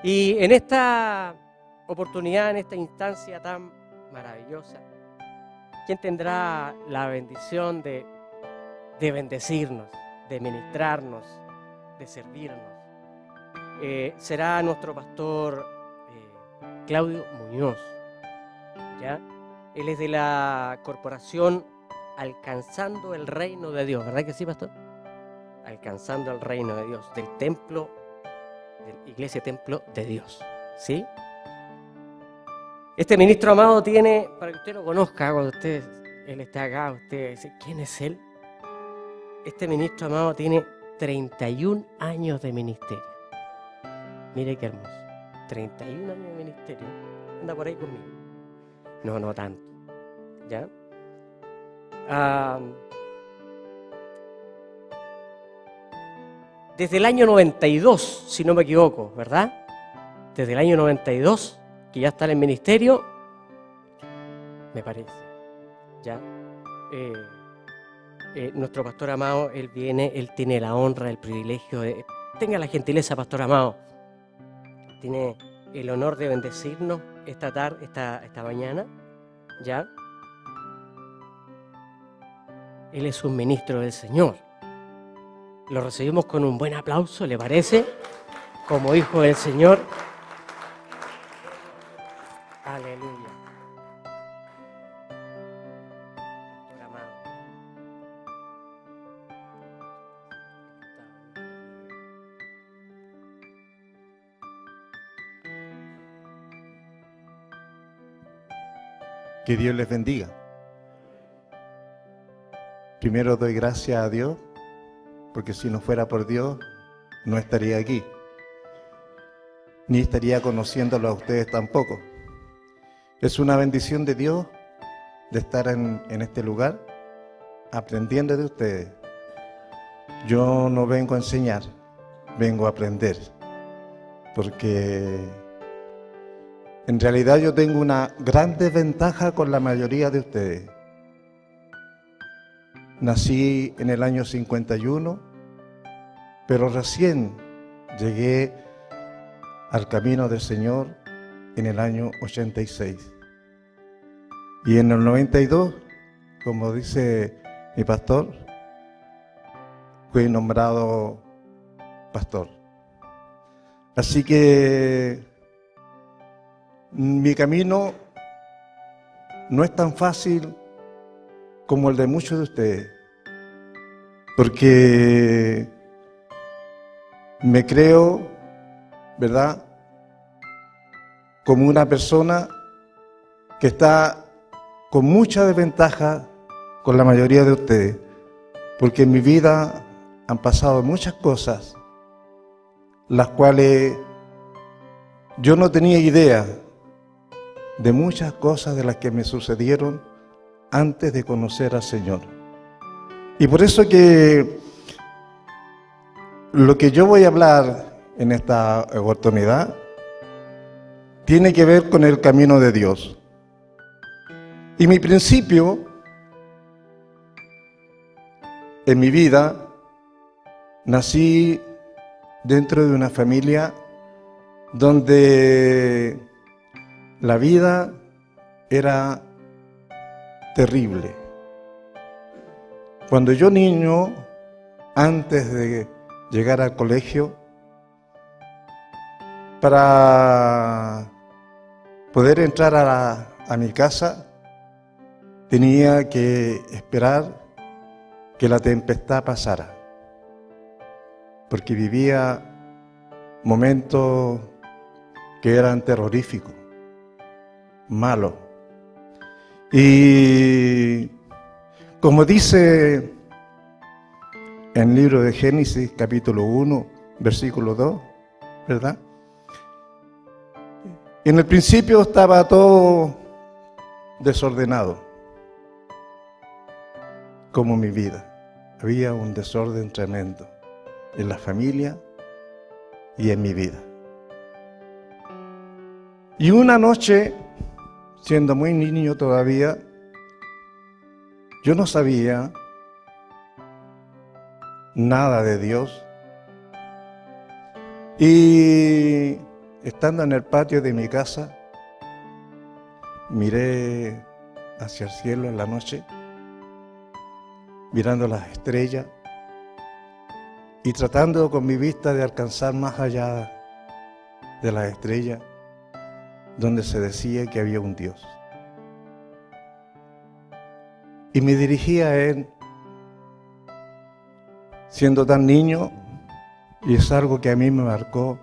Y en esta oportunidad, en esta instancia tan maravillosa, ¿quién tendrá la bendición de bendecirnos, de ministrarnos, de servirnos? Será nuestro pastor Claudio Muñoz, ¿ya? Él es de la corporación Alcanzando el Reino de Dios, ¿verdad que sí, pastor? Alcanzando el Reino de Dios, del templo, de la Iglesia Templo de Dios, ¿sí? Este ministro amado tiene, para que usted lo conozca, cuando él está acá, usted dice, ¿quién es él? Este ministro amado tiene 31 años de ministerio. Mire qué hermoso. 31 años de ministerio. Anda por ahí conmigo. No tanto. ¿Ya? Desde el año 92, si no me equivoco, ¿verdad? Desde el año 92, que ya está en el ministerio, me parece. ¿Ya? Nuestro pastor amado, él tiene la honra, el privilegio de... Tenga la gentileza, pastor amado. Tiene el honor de bendecirnos esta mañana, ¿ya? Él es un ministro del Señor. Lo recibimos con un buen aplauso, ¿le parece? Como hijo del Señor. Aleluya. Pastor amado. Que Dios les bendiga. Primero doy gracias a Dios, porque si no fuera por Dios, no estaría aquí. Ni estaría conociéndolo a ustedes tampoco. Es una bendición de Dios de estar en este lugar, aprendiendo de ustedes. Yo no vengo a enseñar, vengo a aprender. Porque en realidad yo tengo una gran desventaja con la mayoría de ustedes. Nací en el año 51, pero recién llegué al camino del Señor en el año 86. Y en el 92, como dice mi pastor, fui nombrado pastor. Así que mi camino no es tan fácil como el de muchos de ustedes, porque me creo, ¿verdad?, como una persona que está con mucha desventaja con la mayoría de ustedes, porque en mi vida han pasado muchas cosas, las cuales yo no tenía idea de muchas cosas de las que me sucedieron antes de conocer al Señor. Y por eso que lo que yo voy a hablar en esta oportunidad tiene que ver con el camino de Dios. Y mi principio en mi vida, nací dentro de una familia donde la vida era terrible. Cuando yo niño, antes de llegar al colegio, para poder entrar a mi casa, tenía que esperar que la tempestad pasara, porque vivía momentos que eran terroríficos, malos. Y como dice en el libro de Génesis, capítulo 1, versículo 2, ¿verdad? En el principio estaba todo desordenado, como mi vida. Había un desorden tremendo en la familia y en mi vida. Y una noche, siendo muy niño todavía, yo no sabía nada de Dios. Y estando en el patio de mi casa, miré hacia el cielo en la noche, mirando las estrellas y tratando con mi vista de alcanzar más allá de las estrellas, donde se decía que había un Dios. Y me dirigí a Él, siendo tan niño, y es algo que a mí me marcó,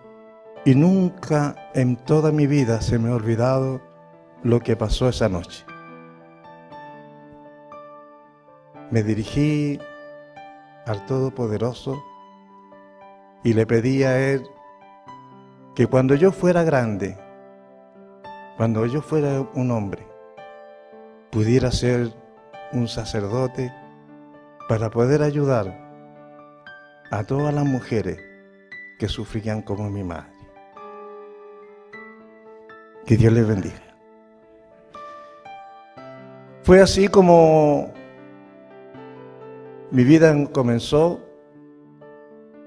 y nunca en toda mi vida se me ha olvidado lo que pasó esa noche. Me dirigí al Todopoderoso y le pedí a Él que cuando yo fuera grande, cuando yo fuera un hombre, pudiera ser un sacerdote para poder ayudar a todas las mujeres que sufrían como mi madre. Que Dios les bendiga. Fue así como mi vida comenzó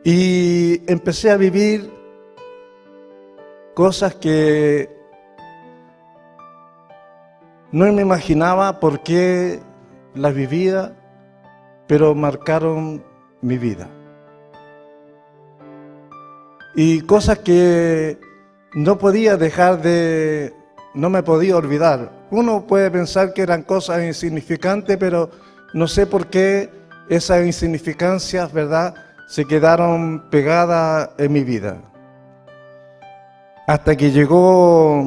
y empecé a vivir cosas que no me imaginaba por qué las vivía, pero marcaron mi vida. Y cosas que no podía dejar de, no me podía olvidar. Uno puede pensar que eran cosas insignificantes, pero no sé por qué esas insignificancias, ¿verdad?, se quedaron pegadas en mi vida. Hasta que llegó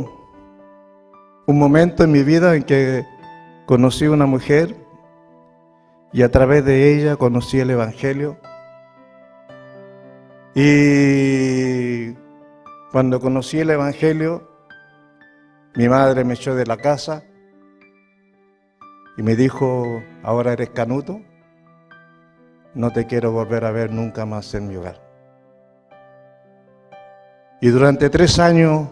un momento en mi vida en que conocí a una mujer y a través de ella conocí el Evangelio. Y cuando conocí el Evangelio, mi madre me echó de la casa y me dijo: ahora eres canuto, no te quiero volver a ver nunca más en mi hogar. Y durante 3 años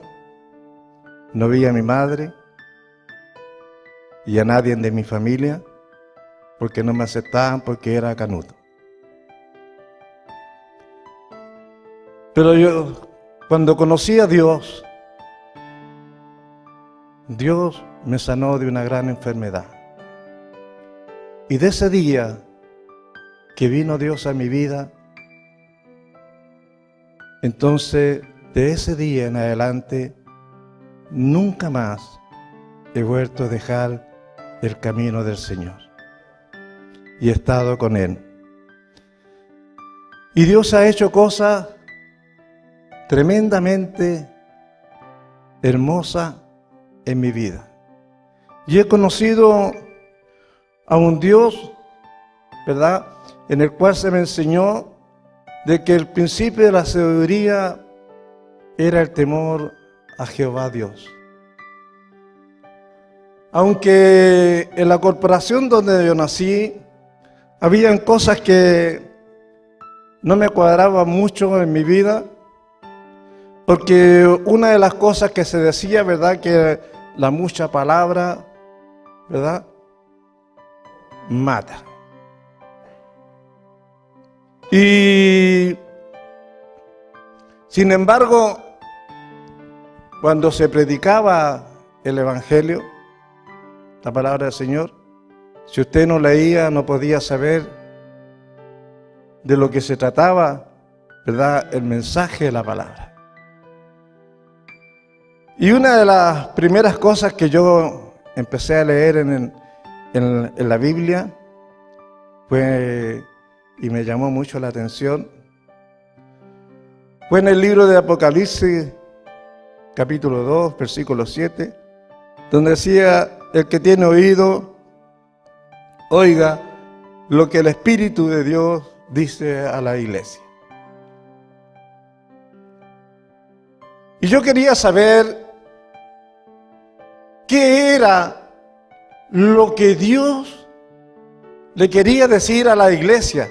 no vi a mi madre y a nadie de mi familia porque no me aceptaban porque era canuto. Pero yo, cuando conocí a Dios, Dios me sanó de una gran enfermedad. Y de ese día que vino Dios a mi vida, entonces de ese día en adelante, nunca más he vuelto a dejar el camino del Señor. Y he estado con Él. Y Dios ha hecho cosas tremendamente hermosas en mi vida. Y he conocido a un Dios, ¿verdad?, en el cual se me enseñó de que el principio de la sabiduría era el temor a Jehová Dios. Aunque en la corporación donde yo nací, habían cosas que no me cuadraban mucho en mi vida, porque una de las cosas que se decía, ¿verdad?, que la mucha palabra, ¿verdad?, mata. Y sin embargo, cuando se predicaba el Evangelio, la palabra del Señor, si usted no leía, no podía saber de lo que se trataba, ¿verdad?, el mensaje de la palabra. Y una de las primeras cosas que yo empecé a leer en la Biblia fue, y me llamó mucho la atención, fue en el libro de Apocalipsis, capítulo 2, versículo 7, donde decía: el que tiene oído, oiga lo que el Espíritu de Dios dice a la iglesia. Y yo quería saber qué era lo que Dios le quería decir a la iglesia,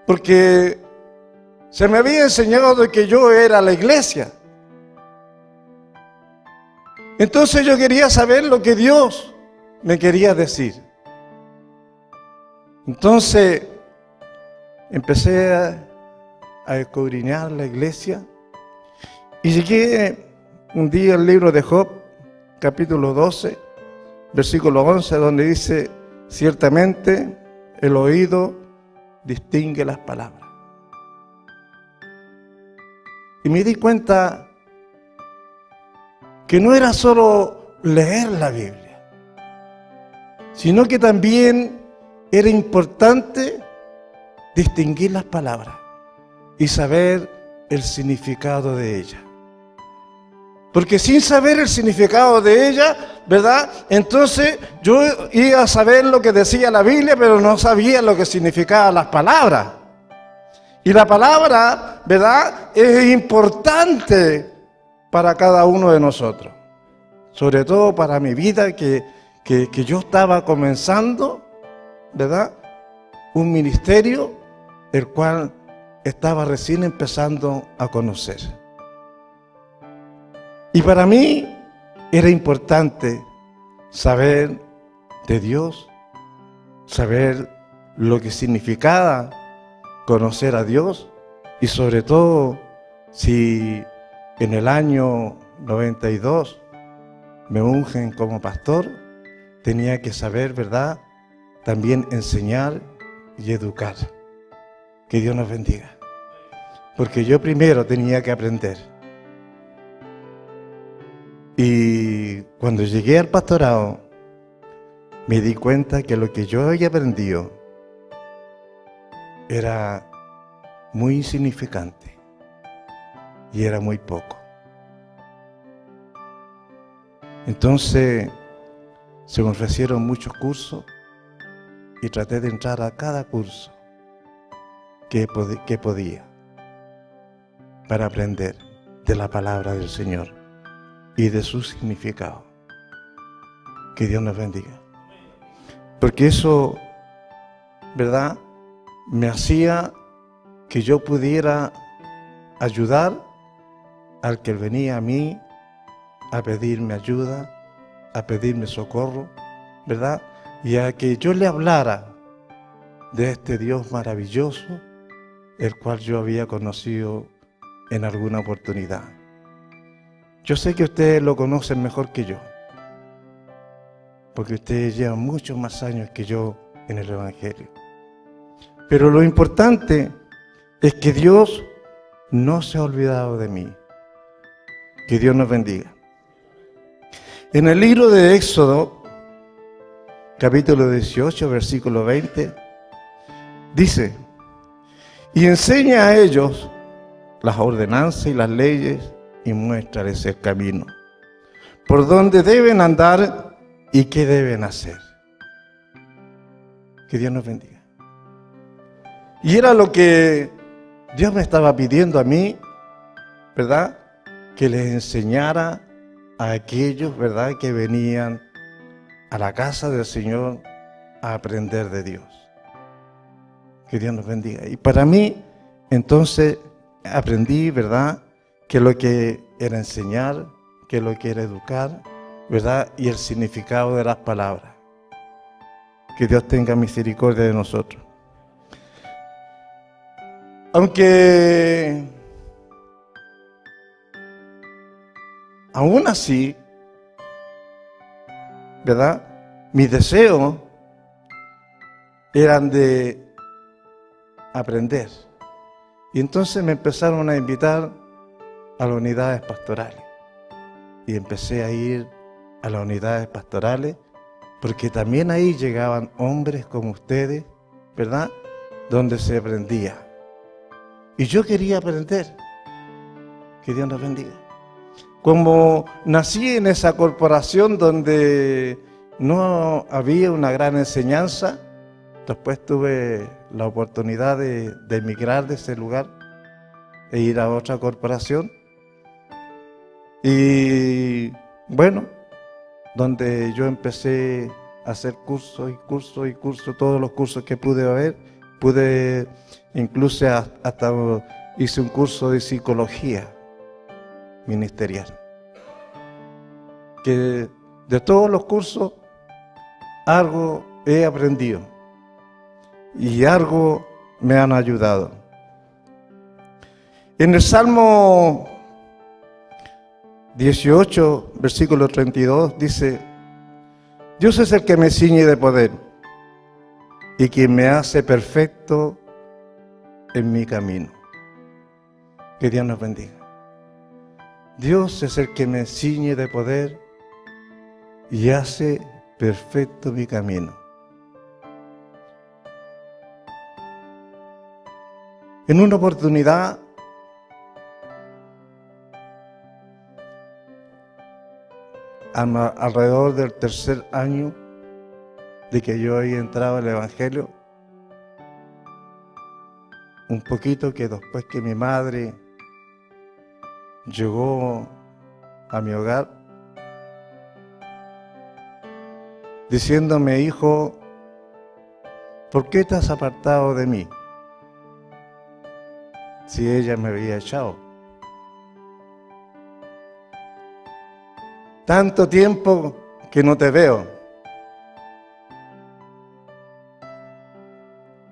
porque se me había enseñado de que yo era la iglesia. Entonces yo quería saber lo que Dios me quería decir. Entonces empecé a escudriñar la iglesia Y llegué un día al libro de Job, capítulo 12, versículo 11, donde dice: ciertamente el oído distingue las palabras. Y me di cuenta que no era solo leer la Biblia, sino que también era importante distinguir las palabras y saber el significado de ellas. Porque sin saber el significado de ella, ¿verdad? Entonces yo iba a saber lo que decía la Biblia, pero no sabía lo que significaban las palabras. Y la palabra, ¿verdad?, es importante para cada uno de nosotros. Sobre todo para mi vida, que yo estaba comenzando, ¿verdad?, un ministerio, el cual estaba recién empezando a conocer. Y para mí era importante saber de Dios, saber lo que significaba conocer a Dios, y sobre todo si en el año 92 me ungen como pastor, tenía que saber, ¿verdad?, también enseñar y educar. Que Dios nos bendiga. Porque yo primero tenía que aprender. Y cuando llegué al pastorado, me di cuenta que lo que yo había aprendido era muy insignificante y era muy poco. Entonces se me ofrecieron muchos cursos y traté de entrar a cada curso que podía para aprender de la palabra del Señor y de su significado. Que Dios nos bendiga. Porque eso, ¿verdad?, me hacía que yo pudiera ayudar al que venía a mí a pedirme ayuda, a pedirme socorro, ¿verdad?, y a que yo le hablara de este Dios maravilloso, el cual yo había conocido en alguna oportunidad. Yo sé que ustedes lo conocen mejor que yo, porque ustedes llevan muchos más años que yo en el Evangelio. Pero lo importante es que Dios no se ha olvidado de mí. Que Dios nos bendiga. En el libro de Éxodo, capítulo 18, versículo 20, dice: y enseña a ellos las ordenanzas y las leyes y muéstrales el camino por donde deben andar y qué deben hacer. Que Dios nos bendiga. Y era lo que Dios me estaba pidiendo a mí, ¿verdad?, que les enseñara a aquellos, ¿verdad?, que venían a la casa del Señor a aprender de Dios. Que Dios nos bendiga. Y para mí, entonces, aprendí, ¿verdad?, que lo que era enseñar, que lo que era educar, ¿verdad?, y el significado de las palabras. Que Dios tenga misericordia de nosotros. Aunque aún así, ¿verdad?, mis deseos eran de aprender. Y entonces me empezaron a invitar a las unidades pastorales. Y empecé a ir a las unidades pastorales, porque también ahí llegaban hombres como ustedes, ¿verdad?, donde se aprendía. Y yo quería aprender. Que Dios nos bendiga. Como nací en esa corporación donde no había una gran enseñanza, después tuve la oportunidad de emigrar de ese lugar e ir a otra corporación. Y bueno, donde yo empecé a hacer cursos y cursos y cursos, todos los cursos que pude incluso hasta hice un curso de psicología ministerial. Que de todos los cursos algo he aprendido y algo me han ayudado. En el Salmo 18, versículo 32, dice: Dios es el que me ciñe de poder y quien me hace perfecto en mi camino. Que Dios nos bendiga. Dios es el que me ciñe de poder y hace perfecto mi camino. En una oportunidad, alrededor del tercer año de que yo había entrado al Evangelio, un poquito que después que mi madre llegó a mi hogar, diciéndome: hijo, ¿por qué te has apartado de mí? Si ella me había echado. Tanto tiempo que no te veo.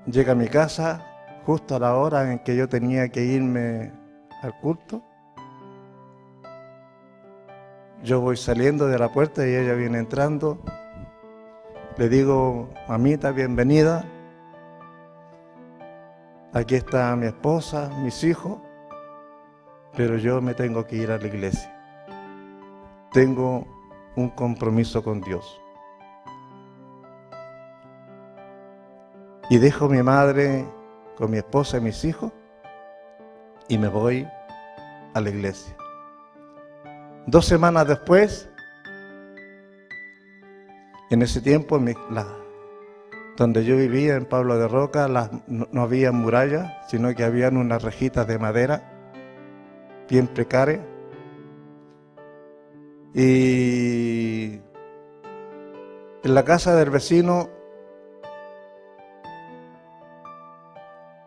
Llega a mi casa justo a la hora en que yo tenía que irme al culto. Yo voy saliendo de la puerta y ella viene entrando. Le digo: mamita, bienvenida. Aquí está mi esposa, mis hijos, pero yo me tengo que ir a la iglesia. Tengo un compromiso con Dios. Y dejo a mi madre con mi esposa y mis hijos y me voy a la iglesia. 2 semanas después, en ese tiempo, donde yo vivía, en Pablo de Roca, no había murallas, sino que habían unas rejitas de madera bien precarias. Y en la casa del vecino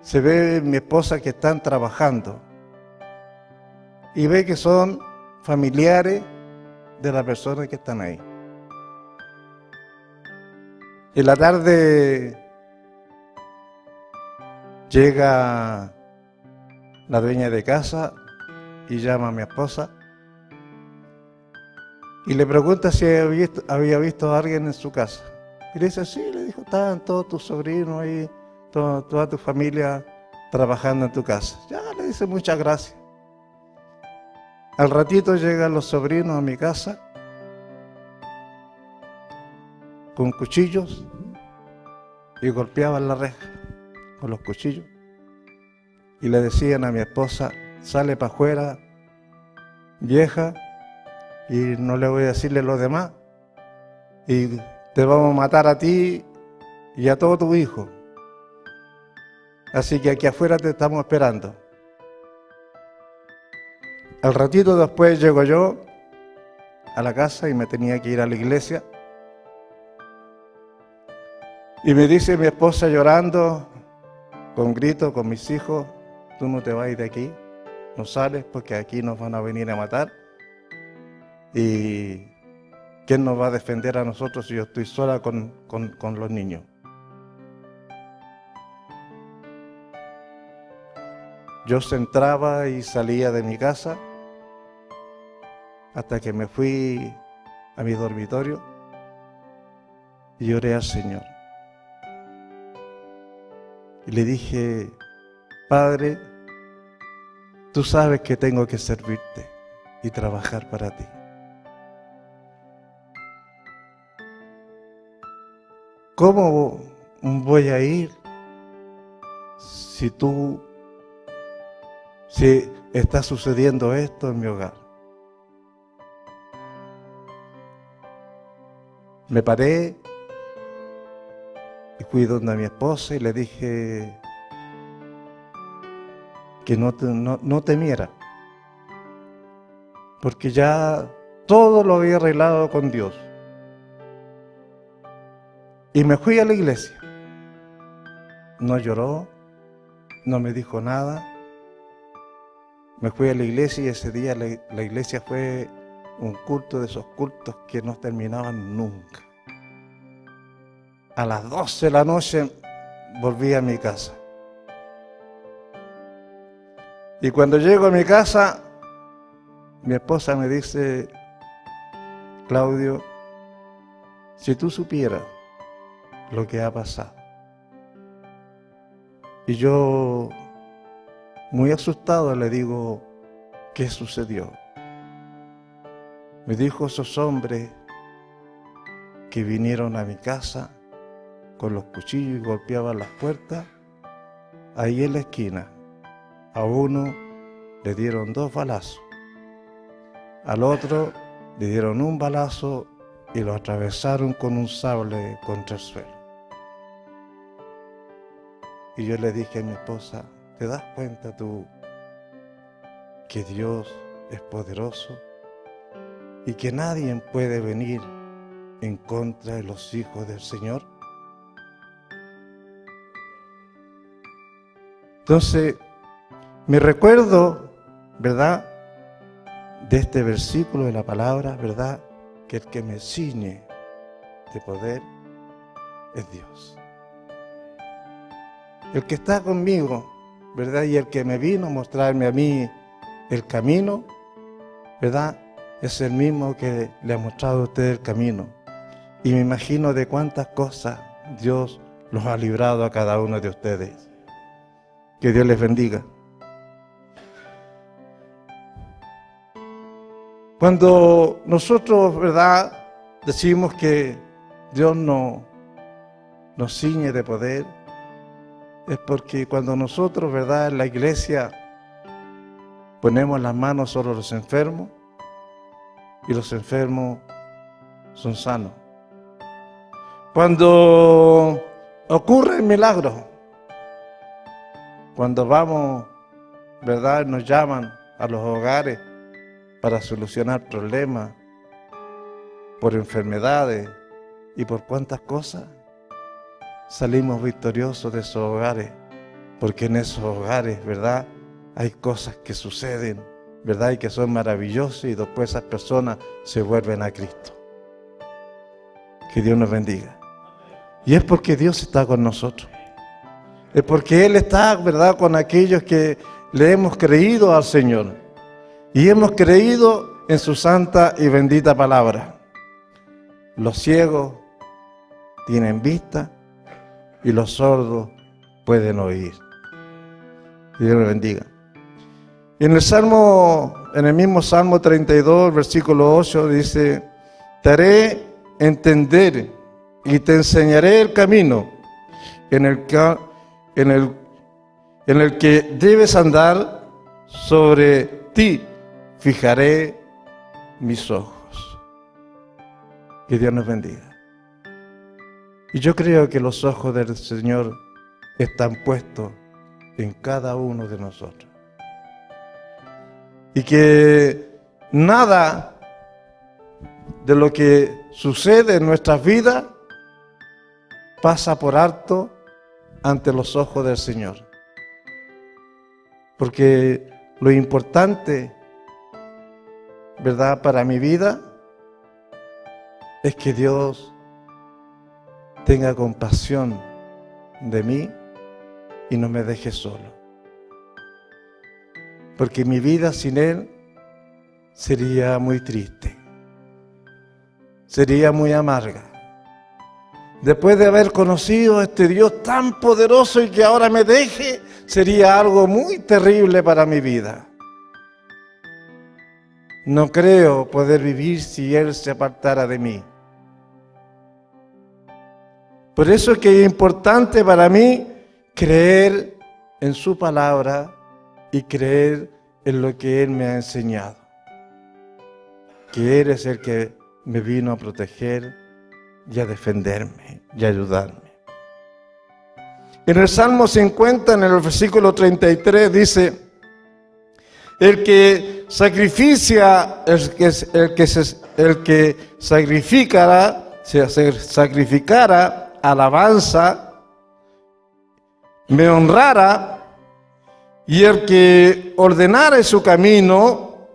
se ve mi esposa que están trabajando y ve que son familiares de las personas que están ahí. En la tarde llega la dueña de casa y llama a mi esposa y le pregunta si había visto a alguien en su casa. Y le dice: sí, le dijo, estaban todos tus sobrinos ahí, toda tu familia trabajando en tu casa. Ya, le dice, muchas gracias. Al ratito llegan los sobrinos a mi casa con cuchillos y golpeaban la reja con los cuchillos y le decían a mi esposa: sale para afuera, vieja, y no le voy a decirle a los demás, y te vamos a matar a ti y a todo tu hijo. Así que aquí afuera te estamos esperando. Al ratito después llego yo a la casa y me tenía que ir a la iglesia. Y me dice mi esposa llorando, con gritos, con mis hijos: tú no te vas de aquí, no sales porque aquí nos van a venir a matar. ¿Y quién nos va a defender a nosotros si yo estoy sola con los niños? Yo entraba y salía de mi casa hasta que me fui a mi dormitorio y oré al Señor. Y le dije: Padre, tú sabes que tengo que servirte y trabajar para ti. ¿Cómo voy a ir si está sucediendo esto en mi hogar? Me paré y fui donde a mi esposa y le dije que no temiera, porque ya todo lo había arreglado con Dios. Y me fui a la iglesia. No lloró, no me dijo nada. Me fui a la iglesia y ese día la iglesia fue un culto de esos cultos que no terminaban nunca. A las 12 de la noche volví a mi casa. Y cuando llego a mi casa, mi esposa me dice, Claudio, si tú supieras lo que ha pasado. Y yo, muy asustado, le digo, ¿qué sucedió? Me dijo, esos hombres que vinieron a mi casa con los cuchillos y golpeaban las puertas, ahí en la esquina, a uno le dieron 2 balazos, al otro le dieron 1 balazo y lo atravesaron con un sable contra el suelo. Y yo le dije a mi esposa, ¿te das cuenta tú que Dios es poderoso y que nadie puede venir en contra de los hijos del Señor? Entonces, me recuerdo, ¿verdad?, de este versículo de la palabra, ¿verdad?, que el que me ciñe de poder es Dios. El que está conmigo, ¿verdad?, y el que me vino a mostrarme a mí el camino, ¿verdad?, es el mismo que le ha mostrado a usted el camino. Y me imagino de cuántas cosas Dios los ha librado a cada uno de ustedes. Que Dios les bendiga. Cuando nosotros, ¿verdad?, decimos que Dios nos ciñe de poder, es porque cuando nosotros, ¿verdad?, en la iglesia ponemos las manos sobre los enfermos y los enfermos son sanos. Cuando ocurren milagros, cuando vamos, ¿verdad?, nos llaman a los hogares para solucionar problemas por enfermedades y por cuántas cosas, salimos victoriosos de esos hogares, porque en esos hogares, ¿verdad?, hay cosas que suceden, ¿verdad?, y que son maravillosas, y después esas personas se vuelven a Cristo. Que Dios nos bendiga. Y es porque Dios está con nosotros. Es porque Él está, ¿verdad?, con aquellos que le hemos creído al Señor. Y hemos creído en su santa y bendita palabra. Los ciegos tienen vista y los sordos pueden oír. Que Dios los bendiga. Y en el mismo Salmo 32, versículo 8, dice, te haré entender y te enseñaré el camino en el que debes andar, sobre ti fijaré mis ojos. Que Dios nos bendiga. Y yo creo que los ojos del Señor están puestos en cada uno de nosotros. Y que nada de lo que sucede en nuestras vidas pasa por alto ante los ojos del Señor. Porque lo importante, ¿verdad?, para mi vida es que Dios tenga compasión de mí y no me deje solo. Porque mi vida sin Él sería muy triste, sería muy amarga. Después de haber conocido a este Dios tan poderoso y que ahora me deje, sería algo muy terrible para mi vida. No creo poder vivir si Él se apartara de mí. Por eso es que es importante para mí creer en su palabra y creer en lo que Él me ha enseñado. Que Él es el que me vino a proteger y a defenderme y a ayudarme. En el Salmo 50, en el versículo 33, dice, el que sacrificara alabanza, me honrara, y el que ordenare su camino,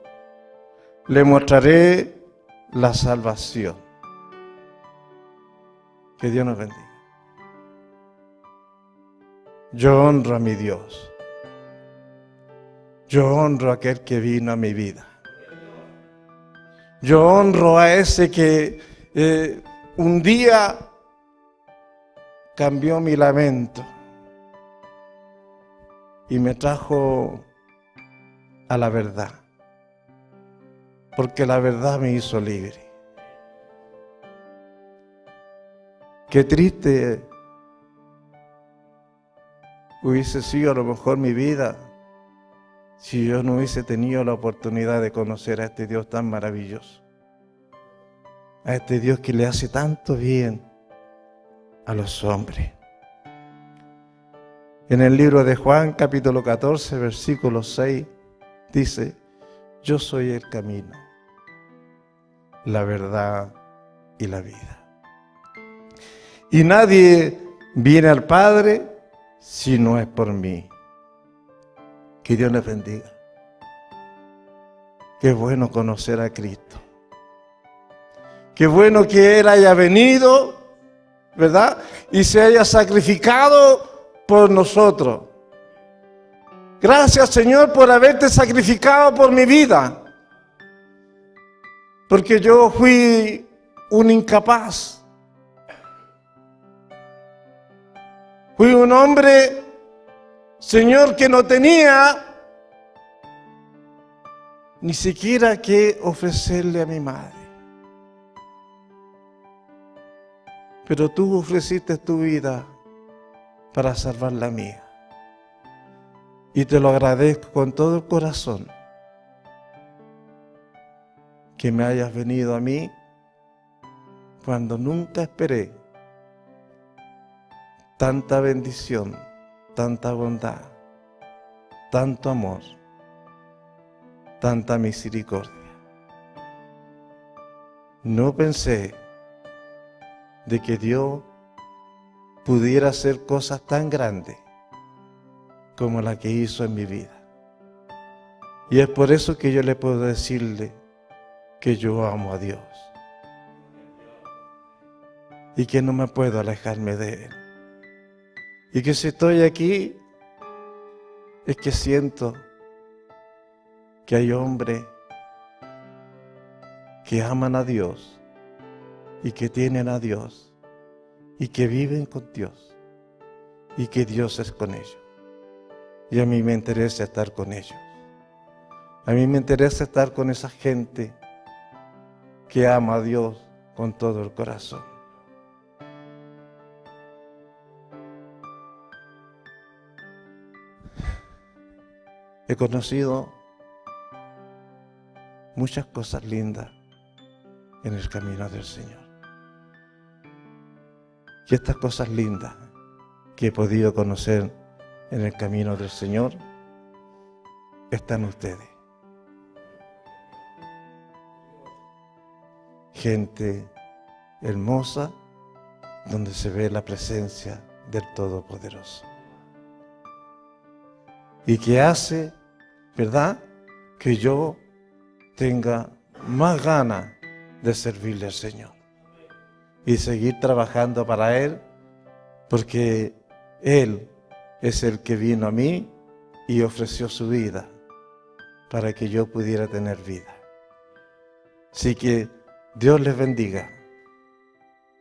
le mostraré la salvación. Que Dios nos bendiga. Yo honro a mi Dios. Yo honro a aquel que vino a mi vida. Yo honro a ese que un día cambió mi lamento y me trajo a la verdad, porque la verdad me hizo libre. Qué triste hubiese sido a lo mejor mi vida si yo no hubiese tenido la oportunidad de conocer a este Dios tan maravilloso, a este Dios que le hace tanto bien a los hombres. En el libro de Juan, capítulo 14, versículo 6, dice: yo soy el camino, la verdad y la vida. Y nadie viene al Padre si no es por mí. Que Dios les bendiga. Qué bueno conocer a Cristo. Qué bueno que Él haya venido, ¿verdad? Y se haya sacrificado por nosotros. Gracias, Señor, por haberte sacrificado por mi vida. Porque yo fui un incapaz. Fui un hombre, Señor, que no tenía ni siquiera que ofrecerle a mi madre. Pero tú ofreciste tu vida para salvar la mía. Y te lo agradezco con todo el corazón, que me hayas venido a mí cuando nunca esperé tanta bendición, tanta bondad, tanto amor, tanta misericordia. No pensé de que Dios pudiera hacer cosas tan grandes como la que hizo en mi vida. Y es por eso que yo le puedo decirle que yo amo a Dios y que no me puedo alejarme de Él. Y que si estoy aquí es que siento que hay hombres que aman a Dios y que tienen a Dios y que viven con Dios y que Dios es con ellos. Y a mí me interesa estar con ellos. A mí me interesa estar con esa gente que ama a Dios con todo el corazón. He conocido muchas cosas lindas en el camino del Señor. Y estas cosas lindas que he podido conocer en el camino del Señor están ustedes. Gente hermosa donde se ve la presencia del Todopoderoso. Y que hace, ¿verdad?, que yo tenga más ganas de servirle al Señor y seguir trabajando para Él, porque Él es el que vino a mí y ofreció su vida para que yo pudiera tener vida. Así que Dios les bendiga.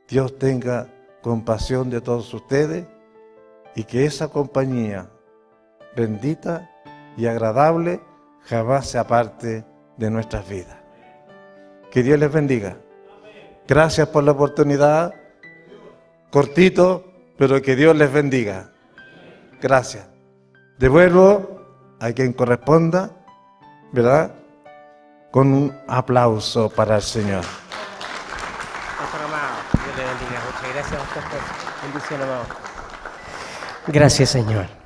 Dios tenga compasión de todos ustedes y que esa compañía bendita y agradable jamás se aparte de nuestras vidas. Que Dios les bendiga. Gracias por la oportunidad. Cortito, pero que Dios les bendiga. Gracias. Devuelvo a quien corresponda, ¿verdad?, con un aplauso para el Señor. Pastor amado, Dios le bendiga. Muchas gracias a usted por bendición, amado. Gracias, Señor.